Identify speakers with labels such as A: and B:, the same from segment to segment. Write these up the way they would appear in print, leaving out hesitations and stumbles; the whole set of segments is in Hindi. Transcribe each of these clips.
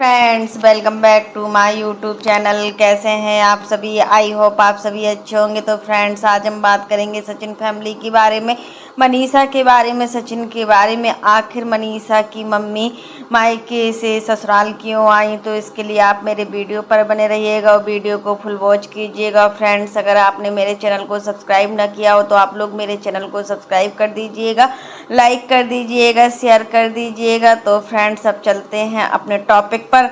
A: Friends, welcome back to my YouTube channel. कैसे हैं आप सभी? आई होप आप सभी अच्छे होंगे। तो फ्रेंड्स, आज हम बात करेंगे सचिन फैमिली के बारे में, मनीषा के बारे में, सचिन के बारे में। आखिर मनीषा की मम्मी मायके से ससुराल क्यों आई, तो इसके लिए आप मेरे वीडियो पर बने रहिएगा और वीडियो को फुल वॉच कीजिएगा। फ्रेंड्स, अगर आपने मेरे चैनल को सब्सक्राइब न किया हो तो आप लोग मेरे चैनल को सब्सक्राइब कर दीजिएगा, लाइक कर दीजिएगा, शेयर कर दीजिएगा। तो फ्रेंड्स, अब चलते हैं अपने टॉपिक पर।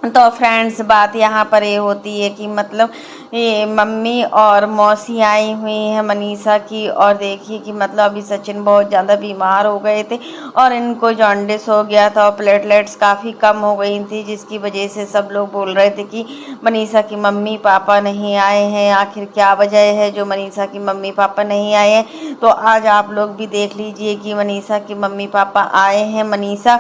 A: तो फ्रेंड्स, बात यहाँ पर ये होती है कि मतलब ये मम्मी और मौसी आई हुई हैं मनीषा की, और देखिए कि मतलब अभी सचिन बहुत ज़्यादा बीमार हो गए थे और इनको जॉन्डिस हो गया था और प्लेटलेट्स काफ़ी कम हो गई थी, जिसकी वजह से सब लोग बोल रहे थे कि मनीषा की मम्मी पापा नहीं आए हैं। आखिर क्या वजह है जो मनीषा की मम्मी पापा नहीं आए हैं? तो आज आप लोग भी देख लीजिए कि मनीषा की मम्मी पापा आए हैं। मनीषा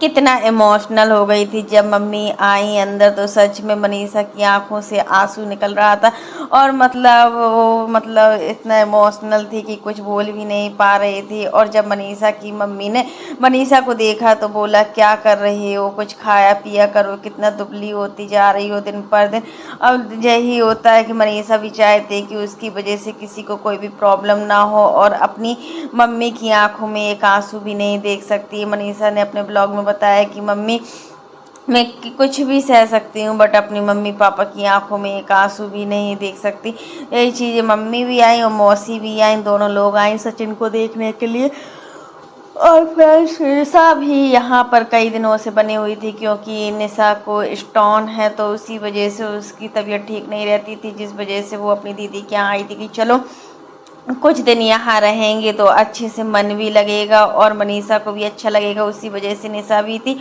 A: कितना इमोशनल हो गई थी जब मम्मी आई अंदर, तो सच में मनीषा की आंखों से आंसू निकल रहा था और मतलब वो मतलब इतना इमोशनल थी कि कुछ बोल भी नहीं पा रही थी। और जब मनीषा की मम्मी ने मनीषा को देखा तो बोला, क्या कर रही हो, कुछ खाया पिया करो, कितना दुबली होती जा रही हो दिन पर दिन। अब यही होता है कि मनीषा भी चाहती है कि उसकी वजह से किसी को कोई भी प्रॉब्लम ना हो, और अपनी मम्मी की आंखों में एक आंसू भी नहीं देख सकती। मनीषा ने अपने ब्लॉग में बताया कि मम्मी, मैं कुछ भी सह सकती हूँ बट अपनी मम्मी पापा की आंखों में एक आंसू भी नहीं देख सकती। यही चीज़ें, मम्मी भी आई और मौसी भी आई, दोनों लोग आई सचिन को देखने के लिए। और फ्रेंड्स, निशा भी यहाँ पर कई दिनों से बनी हुई थी, क्योंकि निशा को स्टोन है, तो उसी वजह से उसकी तबीयत ठीक नहीं रहती थी, जिस वजह से वो अपनी दीदी के यहाँ आई थी कि चलो कुछ दिन यहाँ रहेंगे तो अच्छे से मन भी लगेगा और मनीषा को भी अच्छा लगेगा। उसी वजह से निशा भी थी,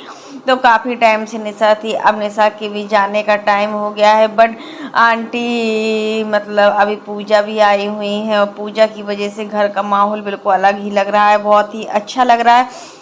A: तो काफ़ी टाइम से निशा थी। अब निशा के भी जाने का टाइम हो गया है। बट आंटी मतलब अभी पूजा भी आई हुई है और पूजा की वजह से घर का माहौल बिल्कुल अलग ही लग रहा है, बहुत ही अच्छा लग रहा है।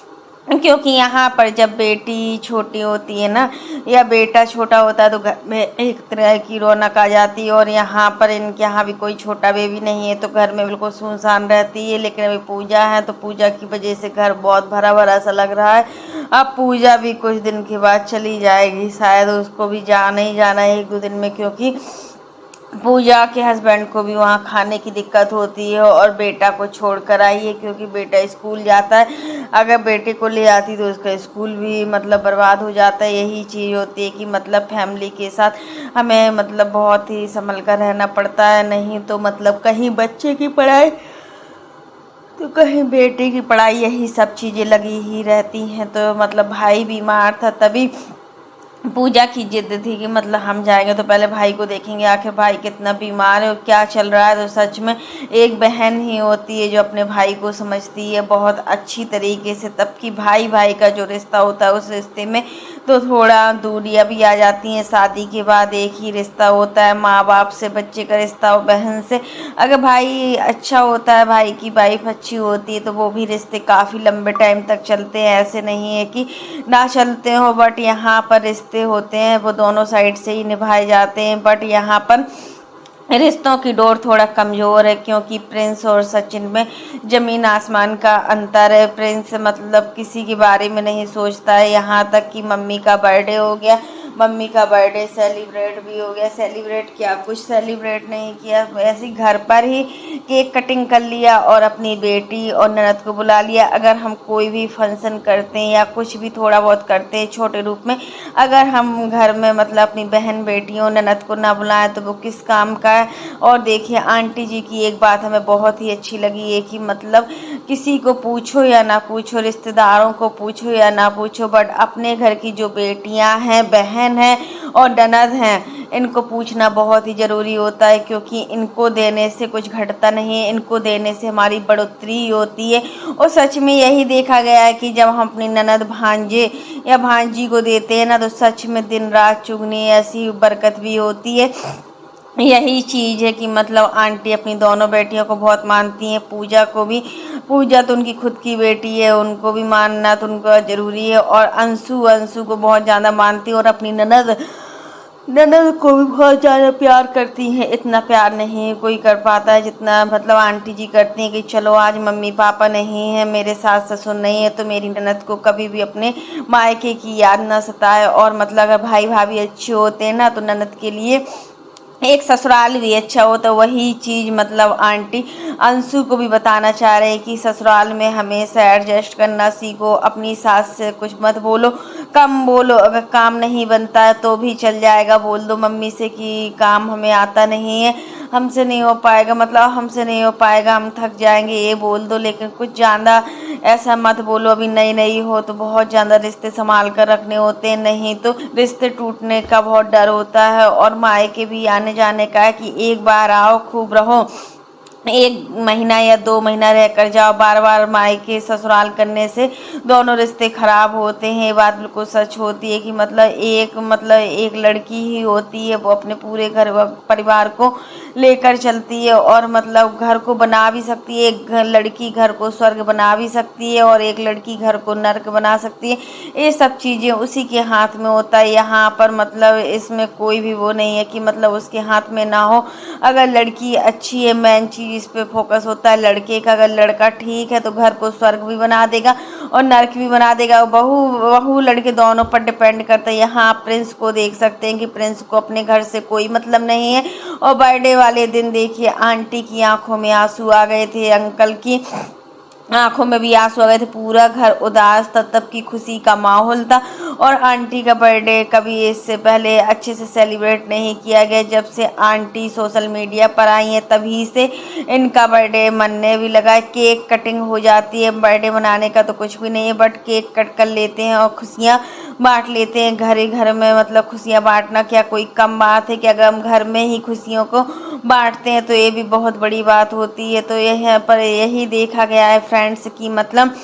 A: क्योंकि यहाँ पर जब बेटी छोटी होती है ना, या बेटा छोटा होता है, तो घर में एक तरह की रौनक आ जाती है। और यहाँ पर इनके यहाँ भी कोई छोटा बेबी नहीं है, तो घर में बिल्कुल सुनसान रहती है। लेकिन अभी पूजा है, तो पूजा की वजह से घर बहुत भरा भरा सा लग रहा है। अब पूजा भी कुछ दिन के बाद चली जाएगी, शायद उसको भी जाना ही जाना है 1-2 दिन में, क्योंकि पूजा के हस्बैंड को भी वहाँ खाने की दिक्कत होती है और बेटा को छोड़कर आई है, क्योंकि बेटा स्कूल जाता है। अगर बेटे को ले आती तो उसका स्कूल भी मतलब बर्बाद हो जाता है। यही चीज़ होती है कि मतलब फैमिली के साथ हमें मतलब बहुत ही संभल कर रहना पड़ता है, नहीं तो मतलब कहीं बच्चे की पढ़ाई तो कहीं बेटे की पढ़ाई, यही सब चीज़ें लगी ही रहती हैं। तो मतलब भाई बीमार था, तभी पूजा की जिद थी कि मतलब हम जाएंगे तो पहले भाई को देखेंगे, आखिर भाई कितना बीमार है और क्या चल रहा है। तो सच में एक बहन ही होती है जो अपने भाई को समझती है बहुत अच्छी तरीके से, तब कि भाई भाई का जो रिश्ता होता है उस रिश्ते में तो थोड़ा दूरियां भी आ जाती हैं। शादी के बाद एक ही रिश्ता होता है, माँ बाप से बच्चे का रिश्ता और बहन से। अगर भाई अच्छा होता है, भाई की वाइफ अच्छी होती है, तो वो भी रिश्ते काफ़ी लंबे टाइम तक चलते हैं। ऐसे नहीं है कि ना चलते हो, बट यहाँ पर रिश्ते होते हैं वो दोनों साइड से ही निभाए जाते हैं। बट यहाँ पर रिश्तों की डोर थोड़ा कमज़ोर है, क्योंकि प्रिंस और सचिन में ज़मीन आसमान का अंतर है। प्रिंस मतलब किसी के बारे में नहीं सोचता है, यहाँ तक कि मम्मी का बर्थडे हो गया, मम्मी का बर्थडे सेलिब्रेट भी हो गया, सेलिब्रेट किया, कुछ सेलिब्रेट नहीं किया, वैसे घर पर ही केक कटिंग कर लिया और अपनी बेटी और ननद को बुला लिया। अगर हम कोई भी फंक्शन करते हैं या कुछ भी थोड़ा बहुत करते हैं छोटे रूप में, अगर हम घर में मतलब अपनी बहन बेटियों ननद को ना बुलाएं तो वो किस काम का है। और देखिए, आंटी जी की एक बात हमें बहुत ही अच्छी लगी है कि मतलब किसी को पूछो या ना पूछो, रिश्तेदारों को पूछो या ना पूछो, बट अपने घर की जो बेटियां हैं, बहन हैं और ननद हैं, इनको पूछना बहुत ही ज़रूरी होता है, क्योंकि इनको देने से कुछ घटता नहीं है, इनको देने से हमारी बढ़ोतरी होती है। और सच में यही देखा गया है कि जब हम अपनी ननद भांजे या भांजी को देते हैं ना, तो सच में दिन रात चुगनी ऐसी बरकत भी होती है। यही चीज़ है कि मतलब आंटी अपनी दोनों बेटियों को बहुत मानती हैं, पूजा को भी। पूजा तो उनकी खुद की बेटी है, उनको भी मानना तो उनका ज़रूरी है। और अंशु अंशु को बहुत ज़्यादा मानती है, और अपनी ननद ननद को भी बहुत ज़्यादा प्यार करती हैं। इतना प्यार नहीं कोई कर पाता है जितना मतलब आंटी जी करती हैं कि चलो आज मम्मी पापा नहीं है, मेरे सास ससुर नहीं है, तो मेरी ननद को कभी भी अपने मायके की याद ना सताए। और मतलब अगर भाई भाभी अच्छे होते हैं ना तो ननद के लिए एक ससुराल भी अच्छा हो। तो वही चीज़ मतलब आंटी अंशु को भी बताना चाह रहे हैं कि ससुराल में हमेशा एडजस्ट करना सीखो, अपनी सास से कुछ मत बोलो, कम बोलो, अगर काम नहीं बनता है तो भी चल जाएगा, बोल दो मम्मी से कि काम हमें आता नहीं है, हमसे नहीं हो पाएगा, मतलब हमसे नहीं हो पाएगा, हम थक जाएंगे, ये बोल दो। लेकिन कुछ ज़्यादा ऐसा मत बोलो, अभी नई नई हो तो बहुत ज़्यादा रिश्ते संभाल कर रखने होते हैं, नहीं तो रिश्ते टूटने का बहुत डर होता है। और मायके भी आने जाने का है कि एक बार आओ खूब रहो, 1 महीना या 2 महीना रह कर जाओ, बार बार मायके ससुराल करने से दोनों रिश्ते खराब होते हैं। ये बात बिल्कुल सच होती है कि मतलब एक लड़की ही होती है, वो अपने पूरे घर परिवार को लेकर चलती है और मतलब घर को बना भी सकती है। एक लड़की घर को स्वर्ग बना भी सकती है और एक लड़की घर को नर्क बना सकती है। ये सब चीज़ें उसी के हाथ में होता है। यहाँ पर मतलब इसमें कोई भी वो नहीं है कि मतलब उसके हाथ में ना हो। अगर लड़की अच्छी है, मेन चीज़ इस पे फोकस होता है लड़के का। अगर लड़का ठीक है तो घर को स्वर्ग भी बना देगा और नर्क भी बना देगा। बहू बहू लड़के दोनों पर डिपेंड करता है। यहाँ आप प्रिंस को देख सकते हैं कि प्रिंस को अपने घर से कोई मतलब नहीं है। और बर्थडे वाले दिन देखिए आंटी की आंखों में आंसू आ गए थे, अंकल की आंखों में भी आंसू आ गए थे, पूरा घर उदास था, तब की खुशी का माहौल था। और आंटी का बर्थडे कभी इससे पहले अच्छे से सेलिब्रेट नहीं किया गया। जब से आंटी सोशल मीडिया पर आई है तभी से इनका बर्थडे मनने भी लगा है। केक कटिंग हो जाती है, बर्थडे मनाने का तो कुछ भी नहीं है, बट केक कट कर लेते हैं और खुशियाँ बांट लेते हैं घर ही घर में। मतलब खुशियाँ बांटना क्या कोई कम बात है कि अगर हम घर में ही खुशियों को बांटते हैं तो ये भी बहुत बड़ी बात होती है। तो यहाँ पर यही देखा गया है फ्रेंड्स की मतलब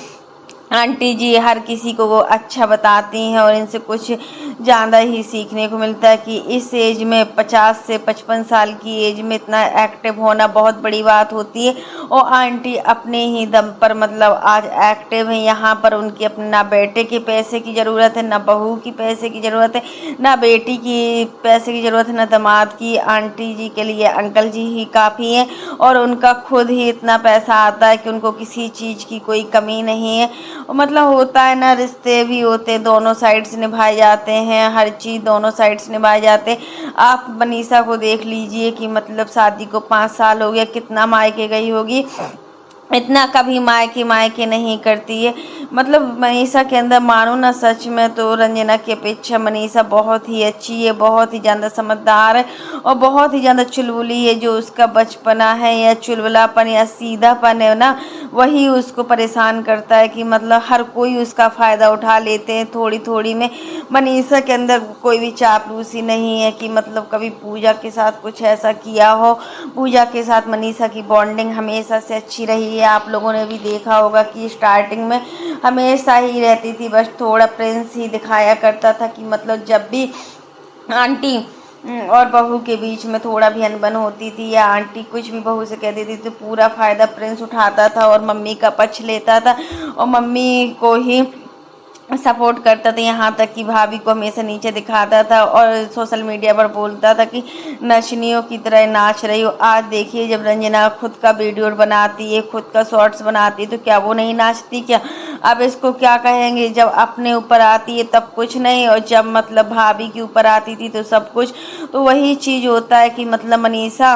A: आंटी जी हर किसी को वो अच्छा बताती हैं और इनसे कुछ ज़्यादा ही सीखने को मिलता है कि इस एज में 50 से 55 साल की एज में इतना एक्टिव होना बहुत बड़ी बात होती है। और आंटी अपने ही दम पर मतलब आज एक्टिव है। यहाँ पर उनकी अपने ना बेटे के पैसे की ज़रूरत है, ना बहू की पैसे की ज़रूरत है, ना बेटी की पैसे की ज़रूरत है, ना दामाद की। आंटी जी के लिए अंकल जी ही काफ़ी हैं और उनका खुद ही इतना पैसा आता है कि उनको किसी चीज़ की कोई कमी नहीं है। मतलब होता है ना, रिश्ते भी होते हैं, दोनों साइड से निभाए जाते हैं, हर चीज़ दोनों साइड से निभाए जाते हैं। आप मनीषा को देख लीजिए कि मतलब शादी को 5 साल हो गया, कितना मायके गई होगी, इतना कभी मायके मायके नहीं करती है। मतलब मनीषा के अंदर मानो ना, सच में तो रंजना की अपेक्षा मनीषा बहुत ही अच्छी है, बहुत ही ज़्यादा समझदार है और बहुत ही ज़्यादा चुलबुली है। जो उसका बचपना है या चुलबुलापन या सीधापन है ना, वही उसको परेशान करता है कि मतलब हर कोई उसका फ़ायदा उठा लेते हैं थोड़ी थोड़ी में। मनीषा के अंदर कोई भी चापलूसी नहीं है कि मतलब कभी पूजा के साथ कुछ ऐसा किया हो। पूजा के साथ मनीषा की बॉन्डिंग हमेशा से अच्छी रही है। आप लोगों ने भी देखा होगा कि स्टार्टिंग में हमेशा ही रहती थी, बस थोड़ा प्रिंस ही दिखाया करता था कि मतलब जब भी आंटी और बहू के बीच में थोड़ा भी अनबन होती थी या आंटी कुछ भी बहू से कह देती थी तो पूरा फ़ायदा प्रिंस उठाता था और मम्मी का पक्ष लेता था और मम्मी को ही सपोर्ट करता था। यहाँ तक कि भाभी को हमेशा नीचे दिखाता था और सोशल मीडिया पर बोलता था कि नचनियों की तरह नाच रही हो। आज देखिए जब रंजना खुद का वीडियो बनाती है, खुद का शॉर्ट्स बनाती है, तो क्या वो नहीं नाचती क्या? अब इसको क्या कहेंगे, जब अपने ऊपर आती है तब कुछ नहीं और जब मतलब भाभी के ऊपर आती थी तो सब कुछ। तो वही चीज़ होता है कि मतलब मनीषा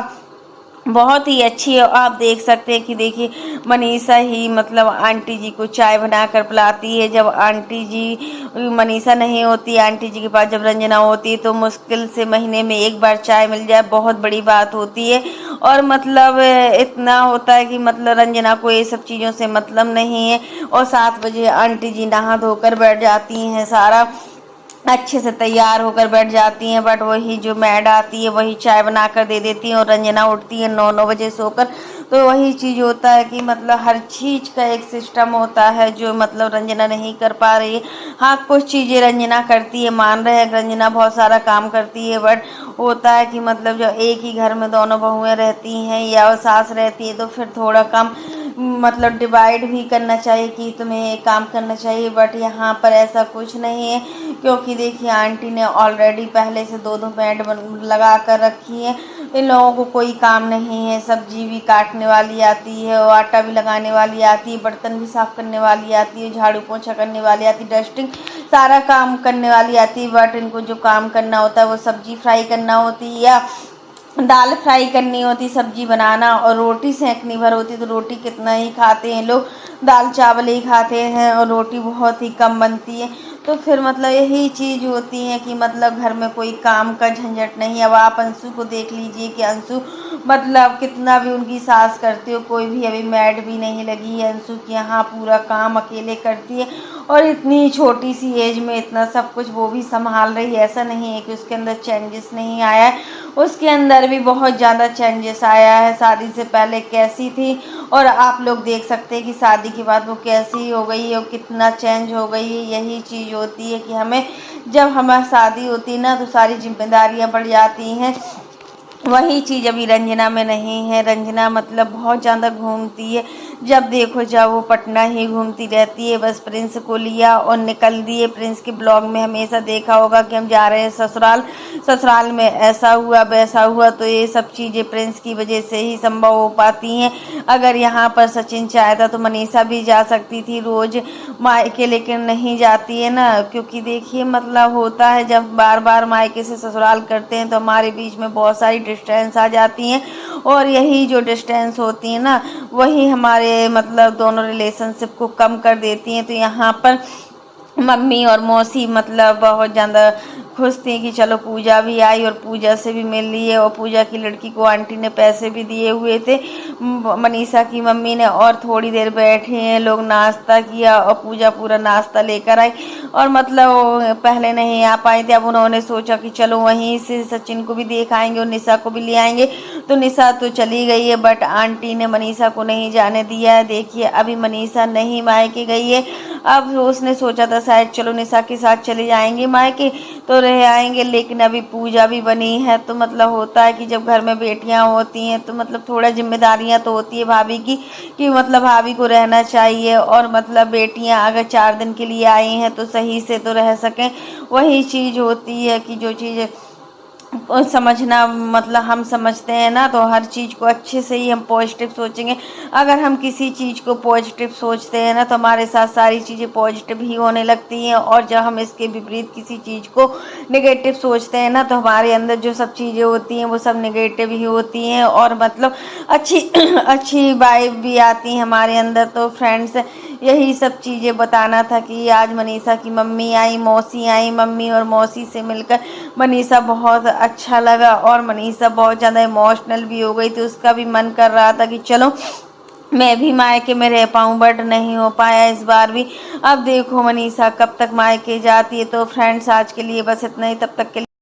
A: बहुत ही अच्छी है। आप देख सकते हैं कि देखिए मनीषा ही मतलब आंटी जी को चाय बना कर पिलाती है। जब आंटी जी मनीषा नहीं होती आंटी जी के पास, जब रंजना होती है, तो मुश्किल से महीने में एक बार चाय मिल जाए बहुत बड़ी बात होती है। और मतलब इतना होता है कि मतलब रंजना को ये सब चीज़ों से मतलब नहीं है। और 7 बजे आंटी जी नहा धोकर बैठ जाती हैं, सारा अच्छे से तैयार होकर बैठ जाती हैं, बट वही जो मैड आती है वही चाय बना कर दे देती हैं और रंजना उठती है 9 बजे सोकर। तो वही चीज़ होता है कि मतलब हर चीज़ का एक सिस्टम होता है जो मतलब रंजना नहीं कर पा रही है। हाँ कुछ चीज़ें रंजना करती है, मान रहे हैं रंजना बहुत सारा काम करती है, बट होता है कि मतलब जो एक ही घर में दोनों बहुएं रहती हैं या सास रहती है तो फिर थोड़ा कम मतलब डिवाइड भी करना चाहिए कि तुम्हें ये काम करना चाहिए, बट यहाँ पर ऐसा कुछ नहीं है। क्योंकि देखिए आंटी ने ऑलरेडी पहले से दो दो मैड लगा कर रखी है। इन लोगों को कोई काम नहीं है, सब्जी भी काटने वाली आती है, और आटा भी लगाने वाली आती है, बर्तन भी साफ करने वाली आती है, झाड़ू पोछा करने वाली आती है, डस्टिंग सारा काम करने वाली आती है। बट इनको जो काम करना होता है वो सब्जी फ्राई करना होती है या दाल फ्राई करनी होती, सब्जी बनाना और रोटी सेंकनी भर होती। तो रोटी कितना ही खाते हैं लोग, दाल चावल ही खाते हैं और रोटी बहुत ही कम बनती है। तो फिर मतलब यही चीज़ होती है कि मतलब घर में कोई काम का झंझट नहीं। अब आप अंशु को देख लीजिए कि अंशु मतलब कितना भी उनकी सास करती हो, कोई भी अभी मैड भी नहीं लगी है अंशु की, यहाँ पूरा काम अकेले करती है और इतनी छोटी सी एज में इतना सब कुछ वो भी संभाल रही है। ऐसा नहीं है कि उसके अंदर चेंजेस नहीं आया है, उसके अंदर भी बहुत ज़्यादा चेंजेस आया है। शादी से पहले कैसी थी और आप लोग देख सकते हैं कि शादी के बाद वो कैसी हो गई है और कितना चेंज हो गई है। यही चीज़ होती है कि हमें जब हमारी शादी होती है ना तो सारी जिम्मेदारियां बढ़ जाती हैं। वही चीज़ अभी रंजना में नहीं है। रंजना मतलब बहुत ज़्यादा घूमती है, जब देखो जब वो पटना ही घूमती रहती है। बस प्रिंस को लिया और निकल दिए। प्रिंस के ब्लॉग में हमेशा देखा होगा कि हम जा रहे हैं ससुराल, ससुराल में ऐसा हुआ वैसा हुआ। तो ये सब चीज़ें प्रिंस की वजह से ही संभव हो पाती हैं। अगर यहाँ पर सचिन चाहता तो मनीषा भी जा सकती थी रोज़ मायके, लेकिन नहीं जाती है ना। क्योंकि देखिए मतलब होता है जब बार बार मायके से ससुराल करते हैं तो हमारे बीच में बहुत सारी डिस्टेंस आ जाती हैं, और यही जो डिस्टेंस होती है ना वही हमारे मतलब दोनों रिलेशनशिप को कम कर देती हैं। तो यहाँ पर मम्मी और मौसी मतलब बहुत ज़्यादा खुश थी कि चलो पूजा भी आई और पूजा से भी मिल ली है। और पूजा की लड़की को आंटी ने पैसे भी दिए हुए थे मनीषा की मम्मी ने। और थोड़ी देर बैठे हैं लोग, नाश्ता किया और पूजा पूरा नाश्ता लेकर आई। और मतलब वो पहले नहीं आ पाए थे, अब उन्होंने सोचा कि चलो वहीं से सचिन को भी देख आएंगे और निशा को भी ले आएंगे। तो निशा तो चली गई है, बट आंटी ने मनीषा को नहीं जाने दिया है। देखिए अभी मनीषा नहीं मायके गई है। अब उसने सोचा था शायद चलो निशा के साथ चले जाएंगे मायके तो रह आएंगे, लेकिन अभी पूजा भी बनी है। तो मतलब होता है कि जब घर में बेटियां होती हैं तो मतलब थोड़ा जिम्मेदारियां तो होती है भाभी की, कि मतलब भाभी को रहना चाहिए। और मतलब बेटियां अगर 4 दिन के लिए आई हैं तो सही से तो रह सकें। वही चीज़ होती है कि जो चीज़ समझना मतलब हम समझते हैं ना तो हर चीज़ को अच्छे से ही हम पॉजिटिव सोचेंगे। अगर हम किसी चीज़ को पॉजिटिव सोचते हैं ना तो हमारे साथ सारी चीज़ें पॉजिटिव ही होने लगती हैं, और जब हम इसके विपरीत किसी चीज़ को नेगेटिव सोचते हैं ना तो हमारे अंदर जो सब चीज़ें होती हैं वो सब नेगेटिव ही होती हैं, और मतलब अच्छी अच्छी वाइब भी आती है हमारे अंदर। तो फ्रेंड्स यही सब चीज़ें बताना था कि आज मनीषा की मम्मी आई, मौसी आई, मम्मी और मौसी से मिलकर मनीषा बहुत अच्छा लगा। और मनीषा बहुत ज़्यादा इमोशनल भी हो गई थी, उसका भी मन कर रहा था कि चलो मैं भी मायके में रह पाऊँ, बट नहीं हो पाया इस बार भी। अब देखो मनीषा कब तक मायके जाती है। तो फ्रेंड्स आज के लिए बस इतना ही, तब तक के लिए